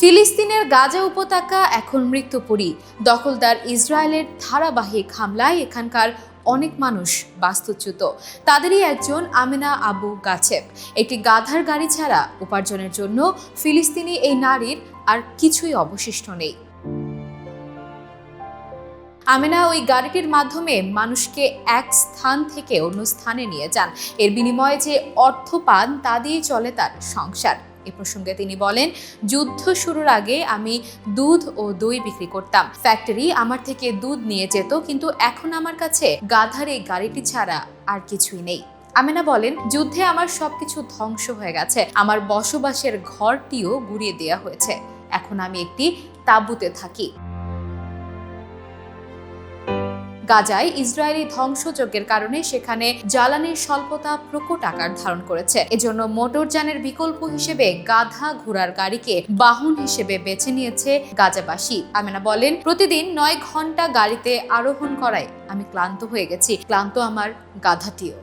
ফিলিস্তিনের গাজা উপত্যকা এখন মৃত্যুপুরী। দখলদার ইসরায়েলের ধারাবাহিক হামলায় এখানকার অনেক মানুষ বাস্তুচ্যুত। তাদেরই একজন আমেনা আবু গাছেব। একটি গাধার গাড়ি ছাড়া উপার্জনের জন্য ফিলিস্তিনি এই নারীর আর কিছুই অবশিষ্ট নেই। আমেনা ওই গাড়িটির মাধ্যমে মানুষকে এক স্থান থেকে অন্য স্থানে নিয়ে যান। এর বিনিময়ে যে অর্থ পান তা দিয়েই চলে তার সংসার। এ প্রসঙ্গে তিনি বলেন, যুদ্ধ শুরুর আগে আমি দুধ ও দই বিক্রি করতাম। ফ্যাক্টরি আমার থেকে দুধ নিয়ে যেত, কিন্তু এখন আমার কাছে গাধার এই গাড়িটি ছাড়া আর কিছুই নেই। আমেনা বলেন, যুদ্ধে আমার সবকিছু ধ্বংস হয়ে গেছে। আমার বসবাসের ঘরটিও গুড়িয়ে দেওয়া হয়েছে। এখন আমি একটি তাঁবুতে থাকি। গাজায় ইসরায়েলি ধ্বংসযজ্ঞের কারণে সেখানে জ্বালানির স্বল্পতা প্রকট আকার ধারণ করেছে। এজন্য মোটরযানের বিকল্প হিসেবে গাধা ঘোড়ার গাড়িকে বাহন হিসেবে বেছে নিয়েছে গাজাবাসী। আমেনা বলেন, প্রতিদিন 9 ঘন্টা গাড়িতে আরোহণ করায় আমি ক্লান্ত হয়ে গেছি। ক্লান্ত আমার গাধাটিও।